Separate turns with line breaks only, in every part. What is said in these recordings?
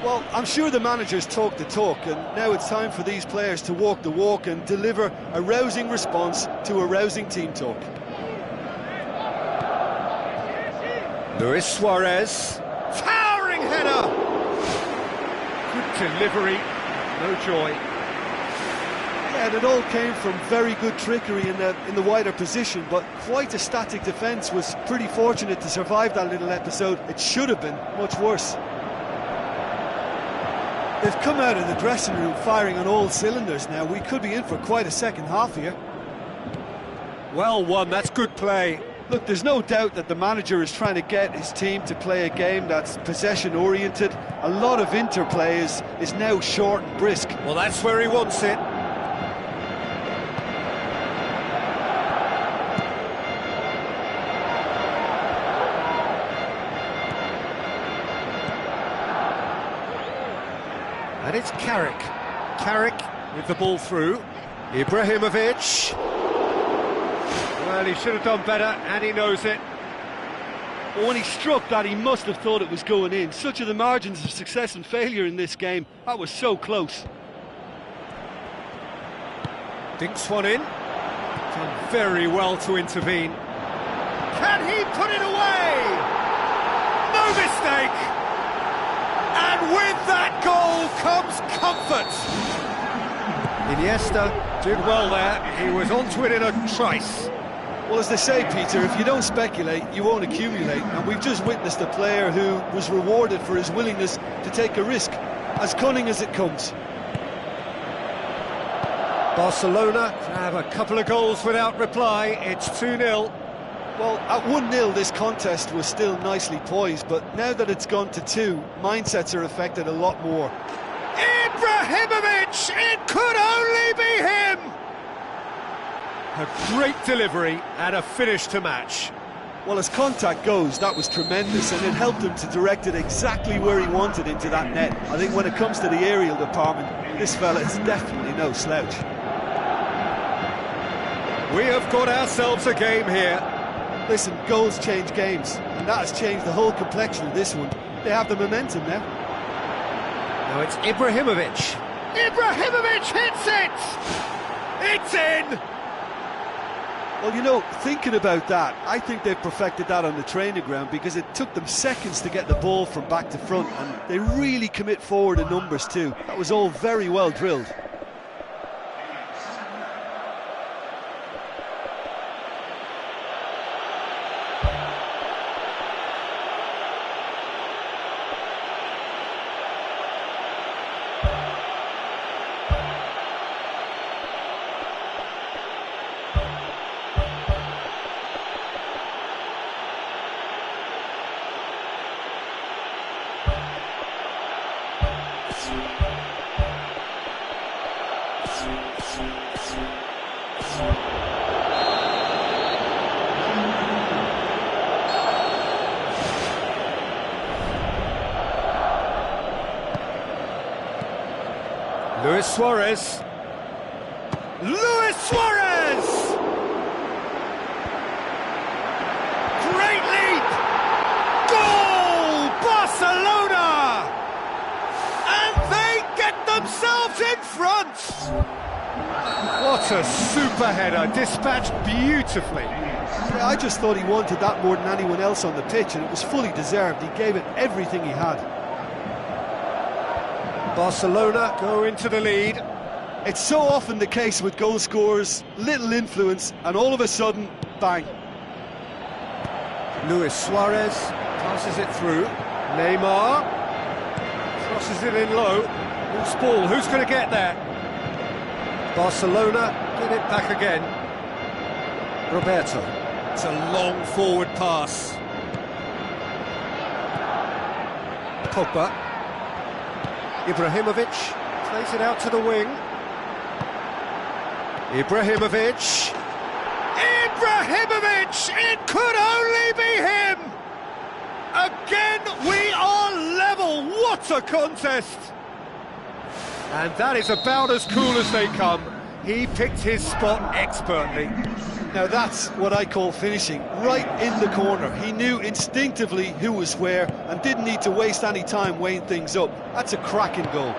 Well, I'm sure the managers talk the talk, and now it's time for these players to walk the walk and deliver a rousing response to a rousing team talk.
Luis Suarez. Towering header! Good delivery, no joy.
Yeah, and it all came from very good trickery in the wider position, but quite a static defence. Was pretty fortunate to survive that little episode. It should have been much worse. They've come out of the dressing room firing on all cylinders now. We could be in for quite a second half here.
Well won, that's good play.
Look, there's no doubt that the manager is trying to get his team to play a game that's possession-oriented. A lot of interplay is now short and brisk.
Well, that's where he wants it. And it's Carrick. Carrick with the ball through. Ibrahimovic. Well, he should have done better, and he knows it.
Well, when he struck that, he must have thought it was going in. Such are the margins of success and failure in this game. That was so close.
Dinks one in. Done very well to intervene. Can he put it away? No mistake! And with that goal comes comfort. Iniesta did well there. He was onto it in a trice.
Well, as they say, Peter, if you don't speculate, you won't accumulate. And we've just witnessed a player who was rewarded for his willingness to take a risk, as cunning as it comes.
Barcelona have a couple of goals without reply. It's 2-0.
Well, at 1-0 this contest was still nicely poised, but now that it's gone to 2, mindsets are affected a lot more.
Ibrahimovic! It could only be him! A great delivery and a finish to match.
Well, as contact goes, that was tremendous, and it helped him to direct it exactly where he wanted into that net. I think when it comes to the aerial department, this fella is definitely no slouch.
We have got ourselves a game here.
Listen, goals change games, and that has changed the whole complexion of this one. They have the momentum now.
Now it's Ibrahimovic. Ibrahimovic hits it! It's in!
Well, you know, thinking about that, I think they've perfected that on the training ground, because it took them seconds to get the ball from back to front, and they really commit forward in numbers too. That was all very well drilled.
Luis Suarez. Luis Suarez! Great leap! Goal! Barcelona! And they get themselves in front! What a super header, dispatched beautifully.
Yeah, I just thought he wanted that more than anyone else on the pitch, and it was fully deserved. He gave it everything he had.
Barcelona go into the lead.
It's so often the case with goal scorers, little influence, and all of a sudden, bang.
Luis Suarez passes it through. Neymar crosses it in low. Loose ball, who's going to get there? Barcelona get it back again. Roberto. It's a long forward pass. Pogba. Ibrahimovic plays it out to the wing. Ibrahimovic! Ibrahimovic! It could only be him! Again, we are level! What a contest! And that is about as cool as they come. He picked his spot expertly.
Now that's what I call finishing, right in the corner. He knew instinctively who was where and didn't need to waste any time weighing things up. That's a cracking goal.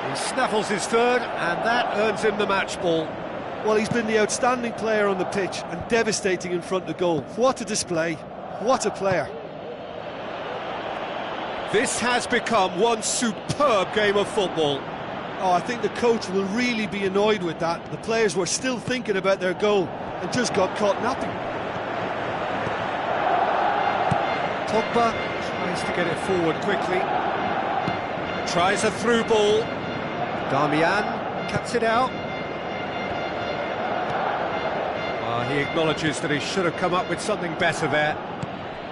He snaffles his third, and that earns him the match ball.
Well, he's been the outstanding player on the pitch and devastating in front of goal. What a display, what a player.
This has become one superb game of football.
Oh, I think the coach will really be annoyed with that. The players were still thinking about their goal and just got caught napping.
Pogba tries to get it forward quickly. Tries a through ball. Darmian cuts it out. He acknowledges that he should have come up with something better there.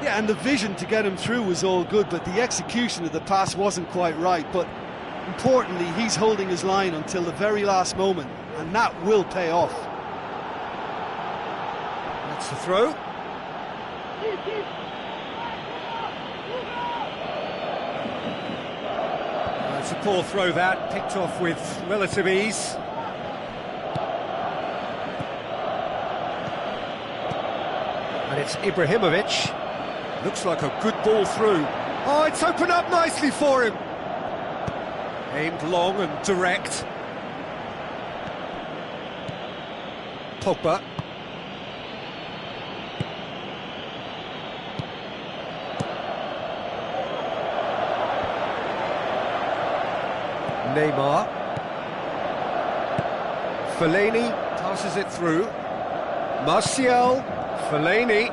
Yeah, and the vision to get him through was all good, but the execution of the pass wasn't quite right. But importantly, he's holding his line until the very last moment, and that will pay off.
That's the throw. It's a poor throw that, picked off with relative ease. And it's Ibrahimovic. Looks like a good ball through. Oh, it's opened up nicely for him. Aimed long and direct. Pogba. Neymar. Fellaini passes it through. Martial. Fellaini.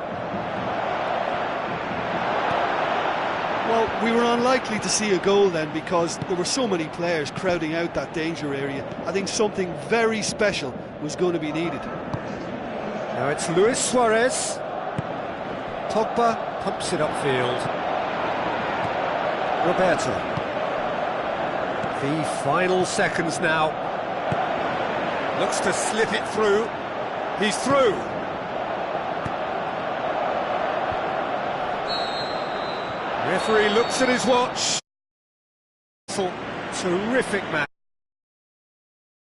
Well, we were unlikely to see a goal then because there were so many players crowding out that danger area. I think something very special was going to be needed.
Now it's Luis Suarez. Pogba pumps it upfield. Roberto. The final seconds now. Looks to slip it through. He's through. Referee looks at his watch. Terrific match.